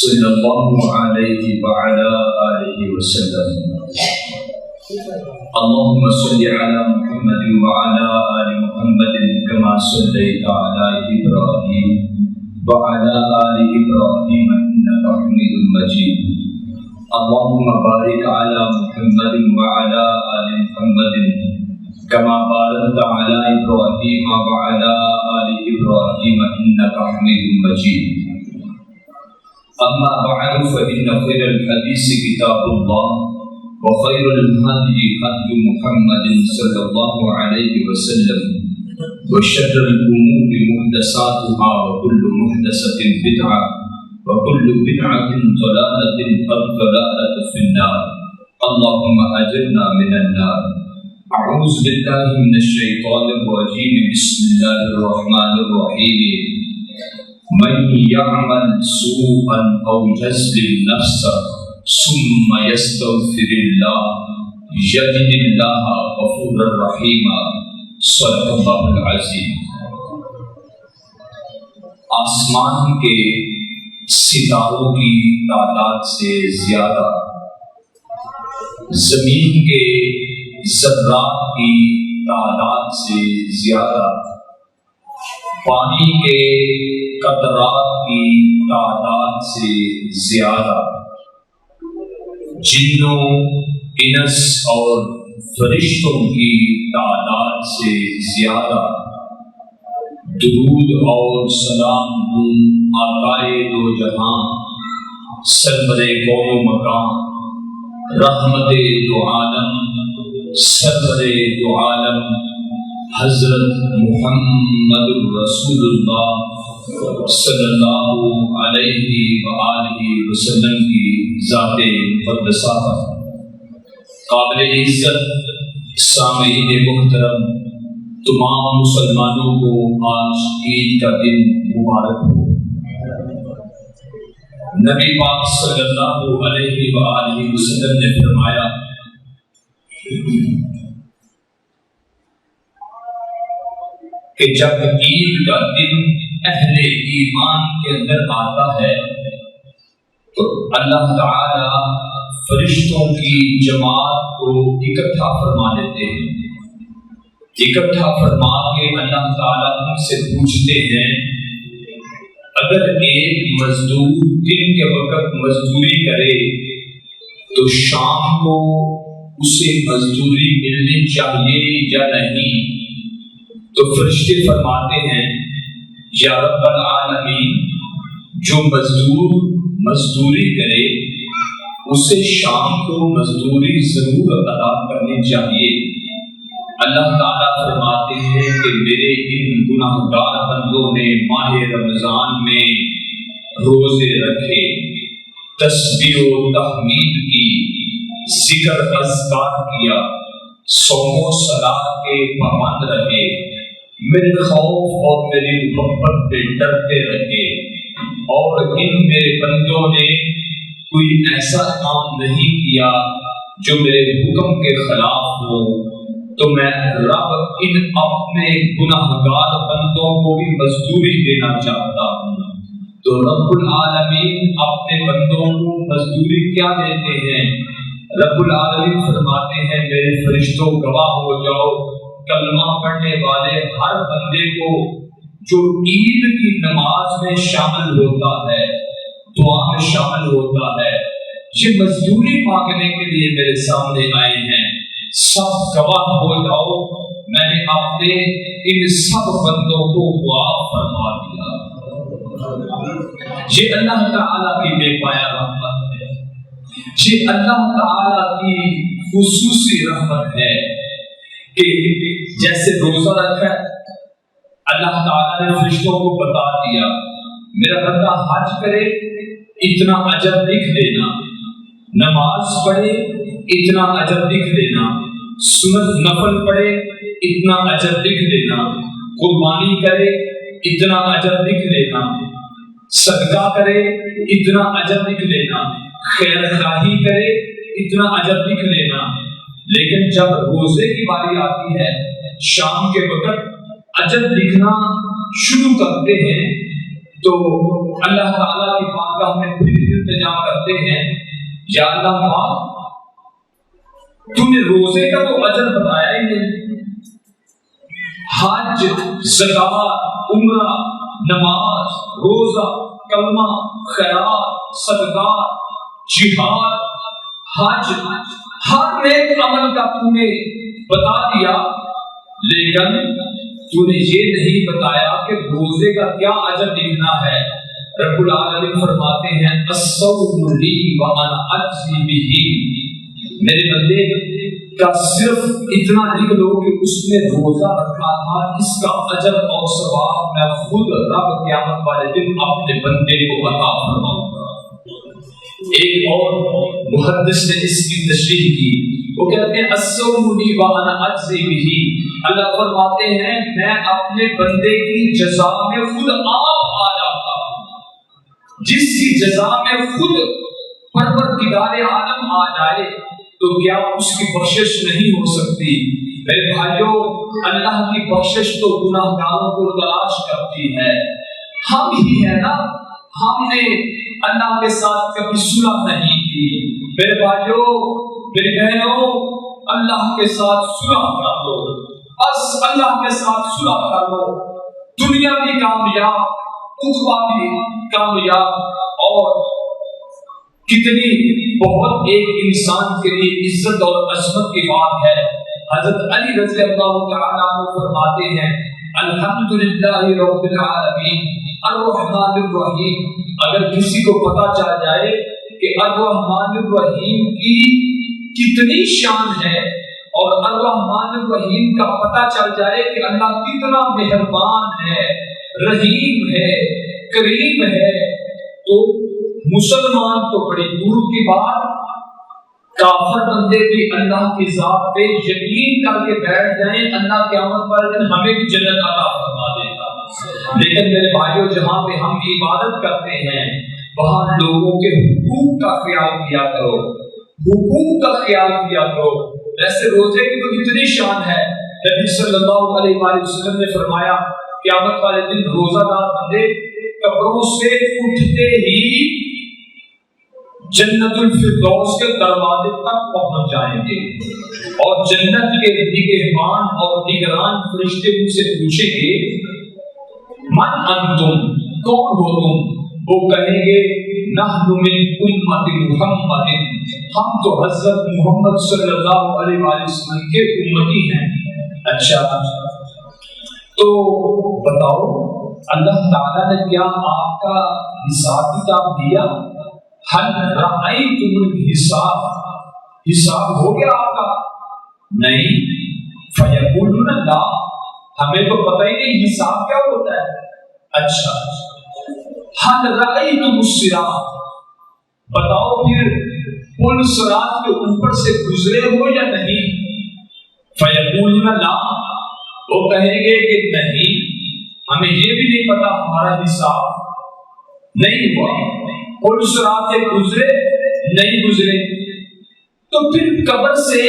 صلی اللہ علیہ وعلی آلہ وسلم۔ اللهم صل على محمد وعلى آل محمد كما صليت على إبراهيم وعلى آل إبراهيم إنك حميد مجيد۔ اللهم بارك على محمد وعلى آل محمد كما باركت على إبراهيم وعلى آل إبراهيم إنك حميد مجيد۔ أما بعد فإن خير الحديث كتاب الله وخير الهدي هدي محمد صلى الله عليه وسلم وشر الأمور محدثاتها وكل محدثة بدعة وكل بدعة ضلالة والضلالة في النار۔ اللهم أجرنا من النار۔ أعوذ بالله من الشيطان الرجيم۔ بسم الله الرحمن الرحيم۔ من يعمل سوءا أو يظلم نفسه ثم يستغفر الله يجد الله غفورا رحيما۔ صدق اللہ العظیم۔ آسمان کے ستاروں کی تعداد سے زیادہ، زمین کے ذرات کی تعداد سے زیادہ، پانی کے قطرات کی تعداد سے زیادہ، جنوں، انس اور فرشتوں کی تعداد سے زیادہ درود اور سلام ہوں آقائے دو جہاں، سرور کون و مکان، رحمت دو عالم، سرور دو عالم حضرت محمد رسول اللہ صلی اللہ علیہ وآلہ وسلم کی ذات مقدسہ پر۔ قابل عزت سامعین محترم، تمام مسلمانوں کو آج عید کا دن مبارک ہو۔ نبی پاک صلی اللہ علیہ وآلہ وسلم نے فرمایا کہ جب عید کا دن اہل ایمان کے اندر آتا ہے تو اللہ تعالی فرشتوں کی جماعت کو اکٹھا فرما دیتے ہیں۔ اکٹھا فرما کے اللہ تعالیٰ ان سے پوچھتے ہیں، اگر ایک مزدور دن کے وقت مزدوری کرے تو شام کو اسے مزدوری ملنی چاہیے یا نہیں؟ تو فرشتے فرماتے ہیں، یا رب العالمین، جو مزدور مزدوری کرے اسے شام کو مزدوری ضرور ادا کرنی چاہیے۔ اللہ تعالیٰ فرماتے ہیں کہ میرے ان گناہ گار بندوں نے ماہ رمضان میں روزے رکھے، تسبیح و تحمید کی، ذکر اذکار کیا، صوم و صلاۃ کے پابند رہے، میرے خوف اور میری محبت پہ ڈرتے رہے، اور ان میرے بندوں نے کوئی ایسا کام نہیں کیا جو میرے حکم کے خلاف ہو، تو میں رب ان اپنے گناہ گار بندوں کو بھی مزدوری دینا چاہتا ہوں۔ تو رب العالمین اپنے بندوں کو مزدوری کیا دیتے ہیں؟ رب العالمین فرماتے ہیں، میرے فرشتوں گواہ ہو جاؤ، کلمہ پڑھنے والے ہر بندے کو جو عید کی نماز میں شامل ہوتا ہے، دعا میں شامل ہوتا ہے، یہ مزدوری مانگنے کے لیے میرے سامنے آئے ہیں، سب گواہ ہو جاؤ، میں نے اپنے ان سب بندوں کو معاف فرما دیا۔ یہ اللہ تعالیٰ کی بے پایا رحمت ہے، یہ اللہ تعالیٰ کی خصوصی رحمت ہے کہ جیسے روزہ رکھا اللہ تعالیٰ نے فرشتوں کو بتا دیا، میرا بندہ حج کرے اتنا اجر لکھ دینا، نماز پڑھے اتنا اجر لکھ دینا، سنت نفل پڑھے اتنا اجر لکھ دینا، قربانی کرے اتنا اجر لکھ دینا، صدقہ کرے اتنا اجر لکھ دینا، خیر خواہی کرے اتنا اجر لکھ دینا۔ لیکن جب روزے کی باری آتی ہے، شام کے وقت اجر لکھنا شروع کرتے ہیں تو اللہ تعالیٰ کی بارگاہ میں پھر التجا کرتے ہیں، یا اللہ پاک تو نے روزے کا تو اجر بتایا ہی نہیں، حج، زکات، عمرہ، نماز، روزہ، کلمہ، خیرات، صدقات، جہاد، حج، ہر نیک عمل کا تو نے بتا دیا، لیکن تو نے یہ نہیں بتایا کہ روزے کا کیا اجر لکھنا ہے۔ رب العالمین فرماتے ہیں الصوم لی وانا اجزی بہ، میرے بندے کا صرف اتنا لکھ لو کہ اس نے روزہ رکھا تھا، اس کا اجر اور ثواب میں خود رب قیامت والے دن اپنے بندے کو عطا فرماؤں گا۔ ایک اور محدث نے اس کی تشریح کی، وہ کہتے ہیں الصوم لی وانا اجزی بہ، اللہ فرماتے ہیں میں اپنے بندے کی جزا میں خود آپ آ جاتا ہوں، جس کی جزا میں خود پروردگار عالم آ جائے تو کیا اس کی بخشش نہیں ہو سکتی؟ میرے بھائیوں، اللہ کی بخشش تو گناہگاروں کو تلاش کرتی ہے، ہم ہی ہے نا، ہم نے اللہ کے ساتھ کبھی صلح نہیں کی۔ میرے بھائیوں، میری بہنوں، اللہ کے ساتھ صلح کر لو، بس اللہ کے ساتھ صلح کر لو، دنیا بھی کامیاب، عقبہ بھی کامیاب، اور کتنی بہت ایک انسان کے لیے عزت اور عظمت کی بات ہے۔ حضرت علی رضی اللہ تعالیٰ عنہ فرماتے ہیں الحمدللہ رب العالمین الرحمن الرحیم، اگر کسی کو پتا چل جائے کہ الرحمن الرحیم کی کتنی شان ہے، اور الرحمن الرحیم کا پتا چل جائے کہ اللہ کتنا مہربان ہے، رحیم ہے، کریم ہے، تو مسلمان تو بڑی دور کی بات، کافر بندے بھی اللہ کی ذات پہ یقین کر کے بیٹھ جائیں، اللہ قیامت پر دن ہمیں بھی جنت عطا فرما دے گا۔ لیکن میرے بھائیوں، جہاں پہ ہم عبادت کرتے ہیں وہاں لوگوں کے حقوق کا خیال کیا کرو، حقوق کا خیال کیا کرو۔ ایسے روزے کی تو اتنی شان ہے، نبی صلی اللہ علیہ وآلہ وسلم نے فرمایا قیامت والے دن روزہ دار بندے قبروں سے اٹھتے ہی جنت الفردوس کے دروازے تک پہنچ جائیں گے، اور جنت کے نگہبان اور نگران فرشتے ان سے پوچھیں گے من انتم، کون ہو تم؟ وہ کہیں گے نحن من امت محمد، ہم تو حضرت محمد صلی اللہ علیہ وآلہ وسلم کے امتی ہیں۔ اچھا تو بتاؤ اللہ تعالیٰ نے کیا آپ کا حساب کتاب دیا؟ حل رأیتم الحساب، حساب ہو گیا آپ کا؟ نہیں۔ فیقولون لا، ہمیں تو پتہ ہی نہیں حساب کیا ہوتا ہے۔ اچھا حل رأیتم الصراط، بتاؤ پھر پل صراط کے اوپر سے گزرے ہو یا نہیں؟ فیقولون لا، وہ کہیں گے کہ نہیں، ہمیں یہ بھی نہیں پتا، ہمارا حساب نہیں ہوا، پل صراط سے گزرے نہیں گزرے، تو پھر قبر سے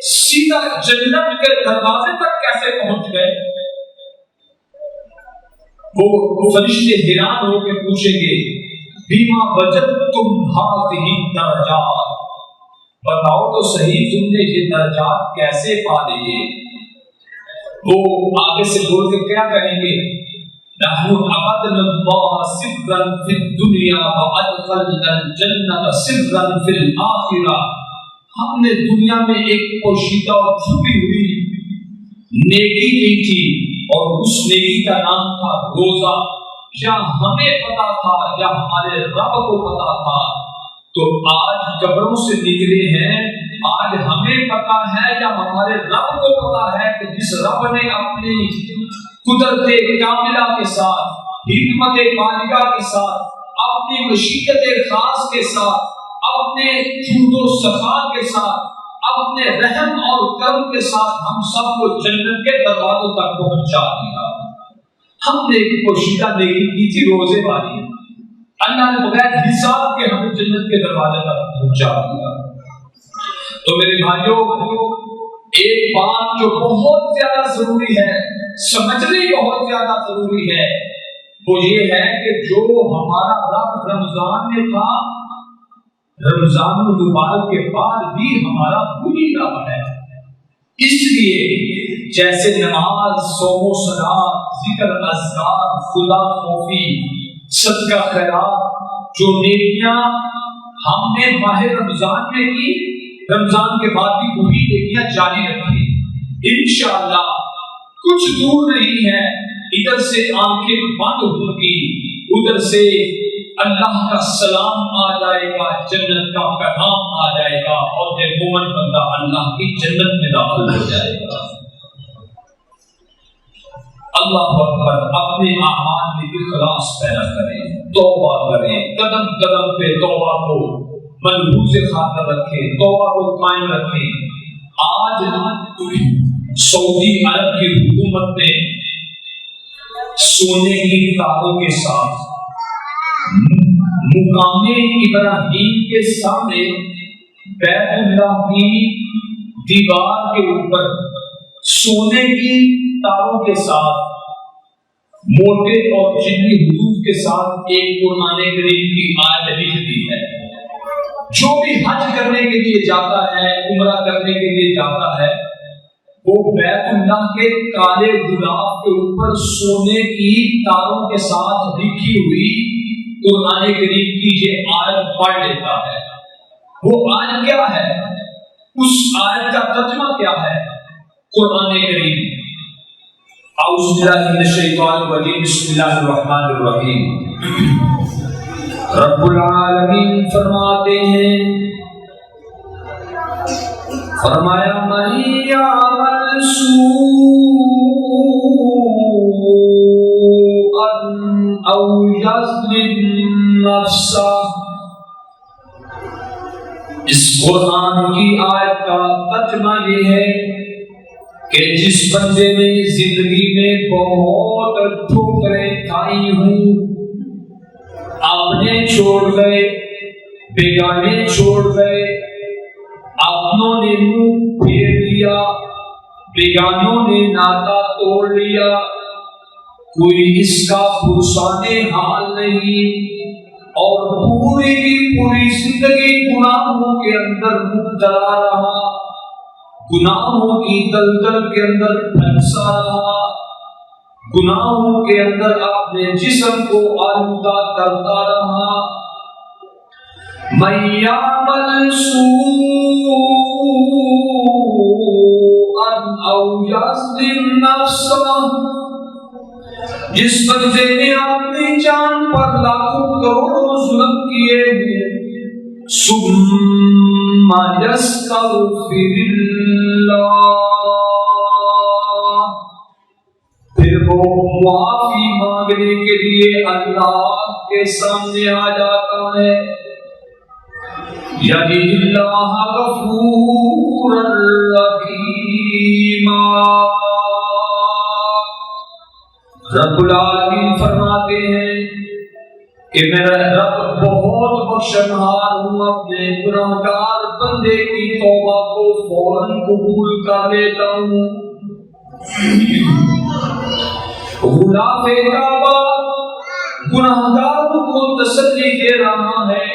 سیدھا جنت کے دروازے تک کیسے پہنچ گئے؟ وہ فرشتے حیران ہو کے پوچھیں گے بیما وجدتم ہذہ درجات، بتاؤ تو صحیح تم نے یہ درجات کیسے پا لیے؟ وہ آگے سے بول کے کیا کہیں گے؟ نحن عبدنا اللہ سرا فی الدنیا وادخلنا الجنۃ سرا فی الآخرہ، ہم نے دنیا میں ایک پوشیدہ اور چھپی ہوئی نیکی کی تھی، اور اس نیکی کا نام تھا روزہ، یا ہمیں پتا تھا یا ہمارے رب کو پتا تھا، تو آج قبروں سے نکلے ہیں، آج ہمیں پتا ہے یا ہمارے رب کو پتا ہے کہ جس رب نے اپنی قدرت کاملہ کے ساتھ، حکمت بالغہ کے ساتھ، اپنی مشیت خاص کے ساتھ، اپنے جود و سخا کے ساتھ، اپنے رحم اور کرم کے ساتھ ہم سب کو جنت کے دروازوں تک پہنچا دیا۔ ہم نے ایک پوشیدہ نیکی کی تھی روزے والی، اللہ نے بغیر حساب کے ہمیں جنت کے دروازے تک پہنچا دیا۔ تو میرے بھائیوں، ایک بات جو بہت زیادہ ضروری ہے، سمجھنی بہت زیادہ ضروری ہے، وہ یہ ہے کہ جو ہمارا رب رمضان میں تھا، رمضان المبارک کے بعد بھی ہمارا وہی رب ہے۔ اس لیے جیسے نماز، صوم و صلاۃ، ذکر اذکار، خدا خوفی، صدقہ خیرات، جو نیکیاں ہم نے ماہ رمضان میں کی، رمضان کے بعد بھی وہی نیکیاں جاری رکھی۔ انشاءاللہ کچھ دور نہیں ہے، ادھر سے آنکھیں بند ہوگی، ادھر سے اللہ کا سلام آ جائے گا، جنت کا پیغام آ جائے گا، اور یہ مومن بندہ اللہ کی جنت میں داخل ہو جائے گا۔ اللہ اکبر۔ اپنے اعمال میں اخلاص پیدا کریں، توبہ کریں، قدم قدم پہ توبہ کو ملحوظ خاطر رکھیں، توبہ کو قائم رکھیں۔ آج سعودی عرب کی حکومت نے سونے کی تاروں کے ساتھ مقام ابراہیم کے سامنے بیت اللہ کی دیوار کے اوپر سونے کی تاروں کے ساتھ موٹے اور چینی حروف کے ساتھ ایک قرآن کریم کی آیت لکھ دی ہے۔ جو بھی حج کرنے کے لیے جاتا ہے، عمرہ کرنے کے لیے جاتا ہے، وہ بیت اللہ کے کالے غلاف کے اوپر سونے کی تاروں کے ساتھ لکھی ہوئی قرآن کریم کی یہ آیت پڑھ لیتا ہے۔ وہ آیت کیا ہے؟ اس آیت کا ترجمہ کیا ہے؟ قرآن کریم۔ اعوذ باللہ من الشیطان الرجیم، بسم اللہ الرحمن الرحیم۔ رب العالمین فرماتے ہیں، فرمایا من یعمل سوءا او یظلم نفسہ۔ اس قرآن کی آیت کا ترجمہ یہ ہے کہ جس بندے نے زندگی میں بہت ٹھوکریں کھائی ہوں، اپنے چھوڑ گئے، بیگانے چھوڑ گئے، اپنوں نے منہ پھیر لیا، بیگانوں نے ناتا توڑ لیا، کوئی اس کا پرسانے حال نہیں، اور پوری کی پوری زندگی گناہوں کے اندر مبتلا رہا، گناہوں کی دلدل کے اندر پھنسا رہا، گناہوں کے اندر اپنے جسم کو آلودہ کرتا رہا۔ من یعمل سوءا او یظلم نفسہ، جس بندے نے اپنی جان پر لاکھوں کروڑوں ظلم کیے ثم یستغفر اللہ، پھر وہ معافی مانگنے کے لیے اللہ کے سامنے آ جاتا ہے، یجد اللہ غفورا رحیما۔ رب العالمین فرماتے ہیں کہ میرا رب بہت بخشنہار ہوں، اپنے گناہگار بندے کی توبہ کو فوراً قبول کر لیتا ہوں۔ غلاف کعبہ گناہگاروں کو تسلی دے رہا ہے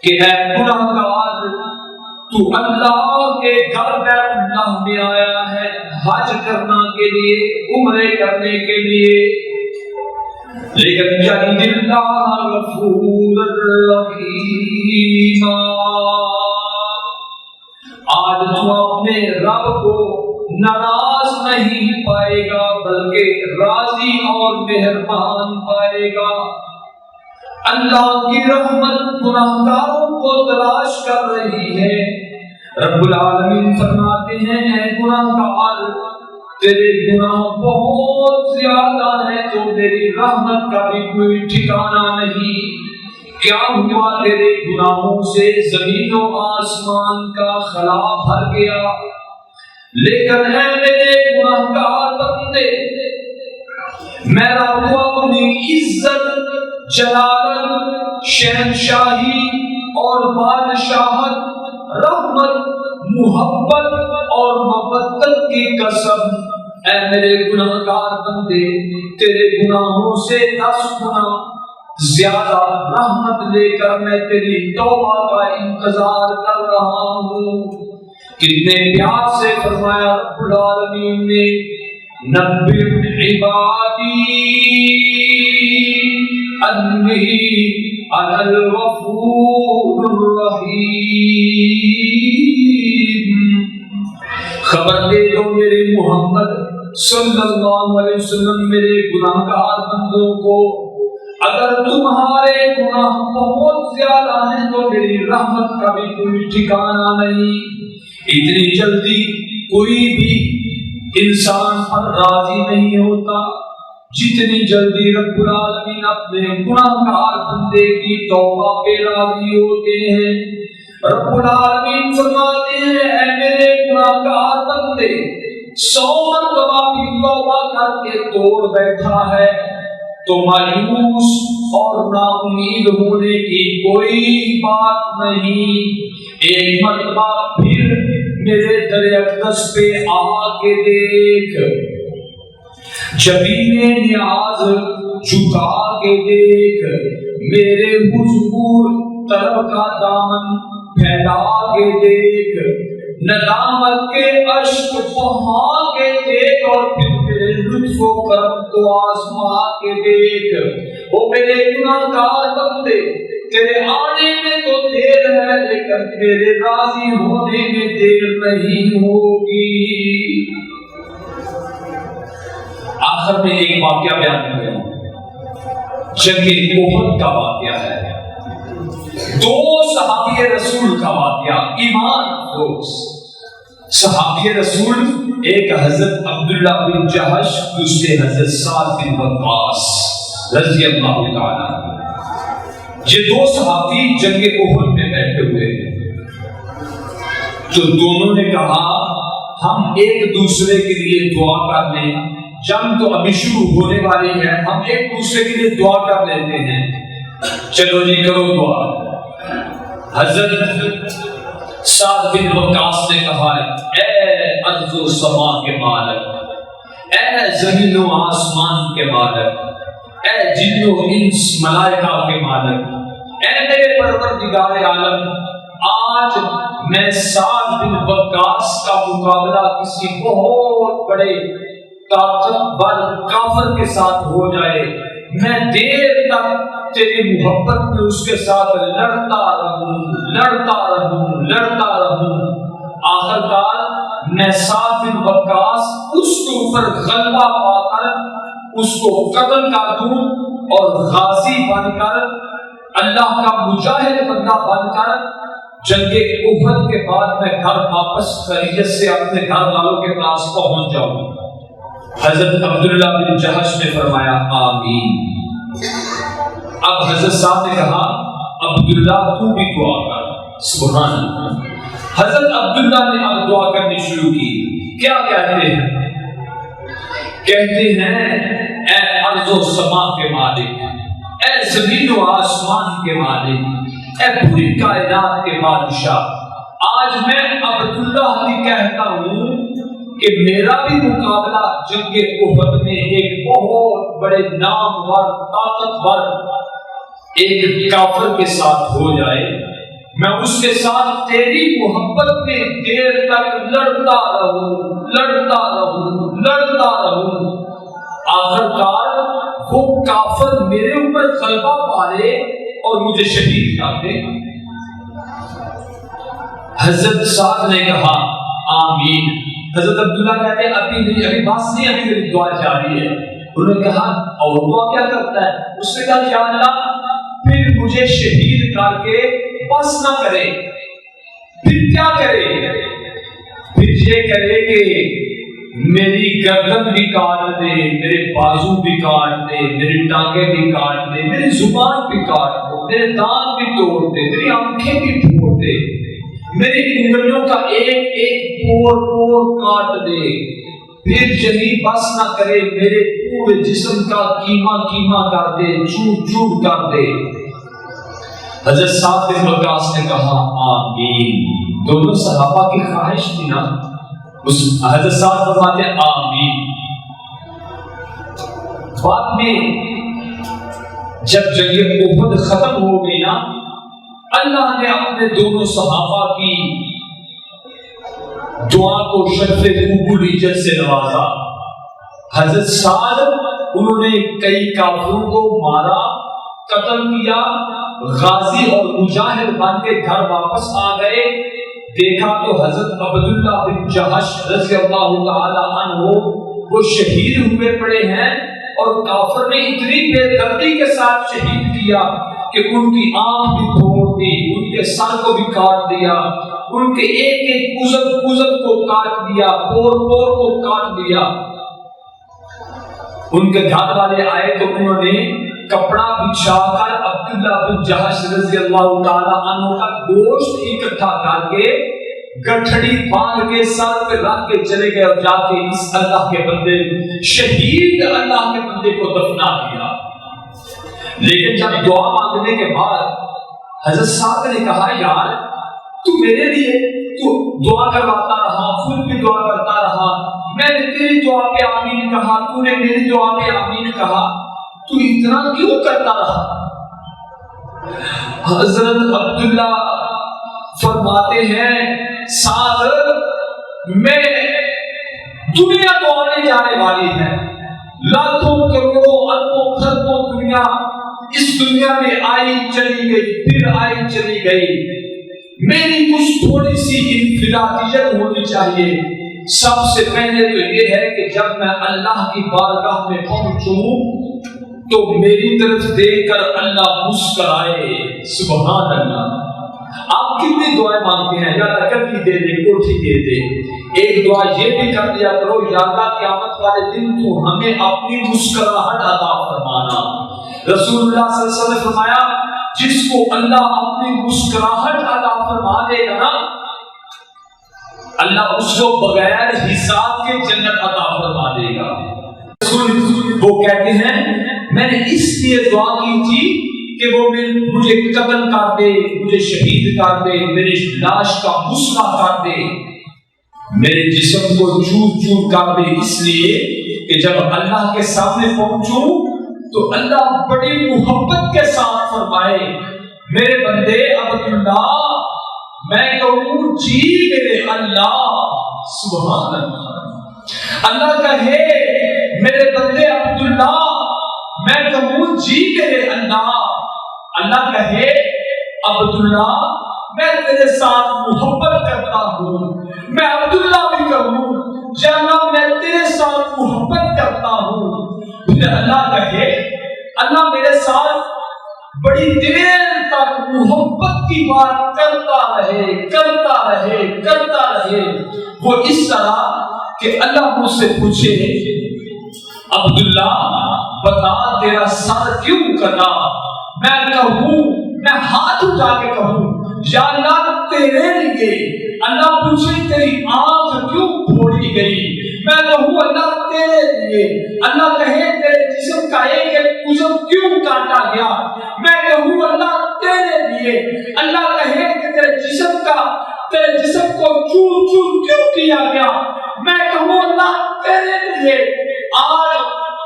کہ اے گناہگار، تو اللہ کے گھر بیت اللہ میں آیا ہے حج کرنے کے لیے، عمرے کرنے کے لیے، لیکن یجد اللہ غفور الرحیم۔ آج تو اپنے رب کو ناراض نہیں پائے گا، بلکہ راضی اور مہربان پائے گا۔ اللہ کی رحمت گناہگاروں کو تلاش کر رہی ہے۔ رب العالمین فرماتے ہیں، اے گناہگار، تیرے گناہ بہت زیادہ ہیں تو تیری رحمت کا بھی کوئی ٹھکانہ نہیں۔ کیا ہوا؟ تیرے گناہوں سے زمین و آسمان کا خلا بھر گیا، لیکن اے میرے گناہگار بندے، میرا تو اپنی عزت، جلالت، شہنشاہی اور بادشاہت، رحمت، محبت اور مودت کی قسم اے میرے گناہگار بندے، تیرے گناہوں سے 10 گنا زیادہ رحمت لے کر میں تیری توبہ کا انتظار کر رہا ہوں۔ کتنے پیار سے فرمایا رب العالمین نے، نبی عبادی انی انا الغفور الرحیم، خبر دے دو میرے محمد صلی اللہ علیہ وسلم میرے گناہگار بندوں کو، اگر تمہارے گناہ بہت زیادہ ہیں تو میری رحمت کا بھی کوئی ٹھکانہ نہیں۔ اتنی جلدی کوئی بھی انسان پر راضی نہیں ہوتا جتنی جلدی رب العالمین اپنے گناہگار بندے کی توبہ پہ راضی ہوتے ہیں۔ رب العالمین فرماتے ہیں اے میرے گناہگار بندے، 100 مرتبہ بھی توبہ کر کے توڑ بیٹھا ہے تو مایوس اور نا امید ہونے کی کوئی بات نہیں، ایک مرتبہ پھر میرے در اقدس پہ آ کے دیکھ، جبینے نیاز جھکا کے دیکھ، میرے حضور طلب کا دامن پھیلا کے دیکھ، ندامت کے اشک بہا کے دیکھ، اور پھر میرے لطف و کرم کو آزما کے دیکھ۔ او میرے گناہگار بندے، تیرے آنے میں تو دیر ہے لیکن میرے راضی ہونے میں دیر نہیں ہوگی۔ آخر میں ایک واقعہ بیان کروں، جنگ احد کا واقعہ ہے، 2 صحابی رسول کا واقعہ، ایمان افروز صحابی رسول، ایک حضرت عبداللہ بن جہش، دوسرے حضرت سعد بن وقاص رضی اللہ تعالیٰ عنہ۔ یہ 2 صحابی جنگ احد میں بیٹھے ہوئے ہیں، تو دونوں نے کہا ہم ایک دوسرے کے لیے دعا کر لیں، جنگ تو ابھی شروع ہونے والی ہے، ہم ایک دوسرے کے لیے دعا کر لیتے ہیں، چلو جی کرو دعا۔ حضرت سعد بن وقاص نے کہا اے ارض و سما کے مالک، اے زمین و آسمان کے مالک، اے جن و انس ملائکہ کے مالک، اے میرے پروردگار عالم، آج میں سعد بن وقاص کا مقابلہ کسی بہت بڑے طاقتور کافر کے ساتھ ہو جائے، میں دیر تک تیری محبت میں اس کے ساتھ لڑتا رہوں، آخر کار میں سعد بن وقاص اس کے اوپر غلبہ پا کر اس کو قتل کر دوں اور غازی بن کر اللہ کا مجاہد بندہ بن کر جنگ احد کے بعد میں گھر واپس خیریت سے اپنے گھر والوں کے پاس پہنچ جاؤں۔ حضرت عبداللہ بن جہش نے فرمایا آمین۔ اب حضرت صاحب نے کہا عبداللہ تو بھی دعا کر، سبحان اللہ۔ حضرت عبداللہ نے اب دعا کرنی شروع کی، کیا کہتے ہیں؟ کہتے ہیں اے ارض و سما کے مالک، اے زمین و آسمان کے مالک، اے پوری کائنات کے بادشاہ، آج میں عبداللہ بھی کہتا ہوں کہ میرا بھی مقابلہ جنگ احد میں ایک بہت بڑے نامور طاقتور ایک کافر کے ساتھ ہو جائے، میں اس کے ساتھ تیری محبت میں دیر تک لڑتا رہوں، آخر کار وہ کافر میرے اوپر غلبہ پالے اور مجھے شہید کر دے۔ حضرت سعد نے کہا آمین۔ حضرت عبداللہ کہتے ہیں ابھی نہیں، ابھی بس نہیں، ابھی میری دعا جاری ہے۔ انہوں نے کہا اور دعا کیا کرتا ہے؟ اس نے کہا یا اللہ پھر مجھے شہید کر کے بس نہ کرے، پھر کیا کرے؟ پھر یہ کرے کہ میری گردن بھی کاٹ دے، میرے بازو بھی کاٹ دے، میری ٹانگیں بھی کاٹ دے، میری زبان بھی کاٹ دے، میرے دانت بھی توڑ دے، میری آنکھیں بھی پھوڑ دے، میری انگلیوں کا ایک ایک پور کاٹ دے، پھر یہی بس نہ کرے میرے پورے جسم کا کیما کر دے، چور کر دے۔ حضرت سعد بن وقاص نے کہا آمین۔ دونوں صحابہ کی خواہش تھی نا، حضرت سعد فرماتے ہیں آمین۔ بعد میں جب جنگ احد ختم ہو گئی نا، اللہ نے اپنے دونوں صحابہ کی دعا کو شرف قبولیت سے نوازا۔ حضرت سعد انہوں نے کئی کافروں کو مارا، قتل کیا، غازی اور مجاہد بن کے گھر واپس آ گئے۔ دیکھا تو حضرت عبداللہ بن جہش رضی اللہ تعالی عنہ وہ شہید ہوئے پڑے ہیں، اور کافر نے اتنی بے دردی کے ساتھ شہید کیا کہ ان کی آنکھ بھی پھوڑ دی، ان کے سر کو بھی کاٹ دیا، ان کے ایک ایک عضو کو کاٹ دیا، پور کو کاٹ دیا۔ ان کے گھر والے آئے تو انہوں نے کپڑا بچھا کر عبداللہ بن جہش رضی اللہ تعالی عنہ کا گوشت اکٹھا کر کے گٹھڑی باندھ کے سر پہ رکھ کے چلے گئے، اور جا کے اس اللہ کے بندے شہید اللہ کے بندے کو دفنا دیا۔ لیکن جب دعا مانگنے کے بعد حضرت سعد نے کہا، یار تو میرے لیے تو دعا کرواتا رہا، خود بھی دعا کرتا رہا، میں نے تیری دعا پہ آمین کہا، تو نے میری دعا پہ آمین کہا، تو اتنا کیوں کرتا رہا؟ حضرت عبداللہ فرماتے ہیں، سعد میں دنیا تو آنے جانے والی ہے، لاکھوں کروڑوں اربوں خربوں دنیا اس دنیا میں آئی چلی گئی، پھر آئی چلی گئی، میری کچھ تھوڑی سی انفرادیت ہونی چاہیے۔ سب سے پہلے تو یہ ہے کہ جب میں اللہ کی بارگاہ میں پہنچوں تو میری طرف دیکھ کر اللہ مسکرائے۔ سبحان اللہ۔ آپ کتنی دعائیں مانگتے ہیں، یا رکعت کی دے دے، کوٹھی دے دے۔ ایک دعا یہ بھی کر دیا کرو، یا اللہ قیامت والے دن تو ہمیں اپنی مسکراہٹ عطا فرمانا۔ رسول اللہ صلی اللہ علیہ وسلم نے فرمایا، جس کو اللہ اپنی مسکراہٹ عطا فرما دے گا نا، اللہ اس کو بغیر حساب کے جنت عطا فرما دے گا۔ وہ کہتے ہیں، میں نے اس لیے دعا کی تھی کہ وہ مجھے قتل کر دے، مجھے شہید کر دے، میری لاش کا مسئلہ کر دے، میرے جسم کو چور چور کر دے، اس لیے کہ جب اللہ کے سامنے پہنچوں تو اللہ بڑی محبت کے ساتھ فرمائے، میرے بندے عبداللہ، میں کہوں جی میرے اللہ۔ سبحان اللہ۔ اللہ کہے، میرے بندے عبداللہ، میں کہوں جی میرے اللہ۔ اللہ کہے، عبداللہ میں تیرے ساتھ محبت کرتا ہوں۔ میں عبداللہ بھی کہوں، جانا میں تیرے ساتھ محبت کرتا ہوں۔ پھر اللہ کہے، اللہ میرے ساتھ بڑی دیر تک محبت کی بات کرتا رہے، کرتا رہے، کرتا رہے۔ وہ اس طرح کہ اللہ مجھ سے پوچھے، عبداللہ بتا تیرا سر کیوں کٹا؟ میں کہوں، میں ہاتھ اٹھا کے کہوں، یا اللہ تیرے لیے۔ اللہ پوچھے تیری آنکھ کیوں پھوڑی گئی؟ میں کہوں اللہ تیرے لیے۔ اللہ کہے تیرے جسم کا ایک ایک عضو کیوں کاٹا گیا؟ میں کہوں اللہ تیرے لیے۔ اللہ کہے کہ تیرے جسم کو چور چور کیوں کیا گیا؟ میں کہوں اللہ تیرے لیے۔ آج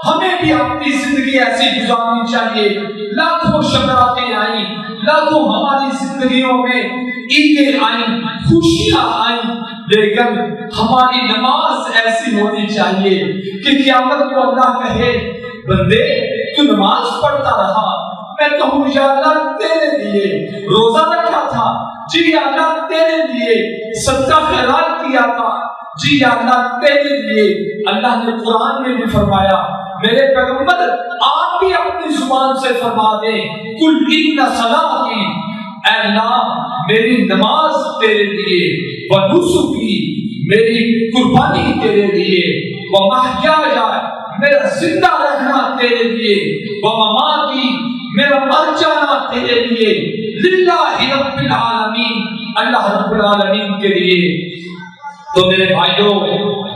ہمیں بھی اپنی زندگی ایسی گزارنی چاہیے، لاکھوں شرارتیں آئیں، لاکھوں ہماری زندگیوں میں عیدیں آئیں، خوشیاں آئیں، لیکن ہماری نماز ایسی ہونی چاہیے کہ قیامت کو اللہ کہے، بندے تو نماز پڑھتا رہا، میں کہوں یا اللہ تیرے لیے۔ روزہ رکھا تھا، جی اللہ تیرے لیے۔ صدقہ خیرات کیا تھا، جی اللہ تیرے لیے۔ اللہ نے قرآن میں بھی فرمایا، میرے پیغمبر آپ بھی اپنی زبان سے فرما دیں، کل ان صلاتی، اے اللہ میری نماز تیرے لیے، ونسکی میری قربانی تیرے لیے، ومحیایا میرا زندہ رہنا تیرے لیے، ومماتی میرا مر جانا تیرے لیے، للہ رب العالمین، اللہ رب العالمین کے لیے۔ تو میرے بھائیوں،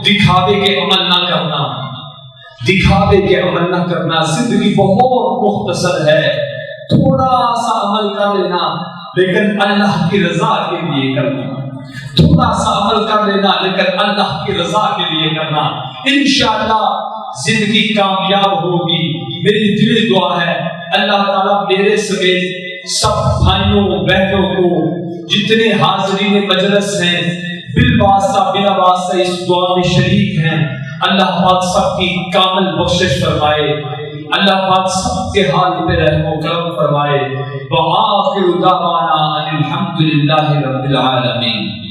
دکھاوے کے عمل نہ کرنا، دکھاوے کے عمل نہ کرنا۔ زندگی بہت مختصر ہے، تھوڑا سا عمل کر لینا لیکن اللہ کی رضا کے لیے کرنا، تھوڑا سا عمل کر لینا لیکن اللہ کی رضا کے لیے کرنا۔ انشاءاللہ زندگی کامیاب ہوگی۔ میری دلی دعا ہے اللہ تعالیٰ میرے سمیت سب بھائیوں بہنوں کو جتنے حاضرین مجلس ہیں بالواسطہ بلا واسطہ اس دعا میں شریک ہیں، اللہ پاک سب کی کامل بخشش فرمائے، اللہ پاک سب کے حال پہ رحم و کرم فرمائے۔ وآخر دعوانا ان الحمد للہ رب العالمین۔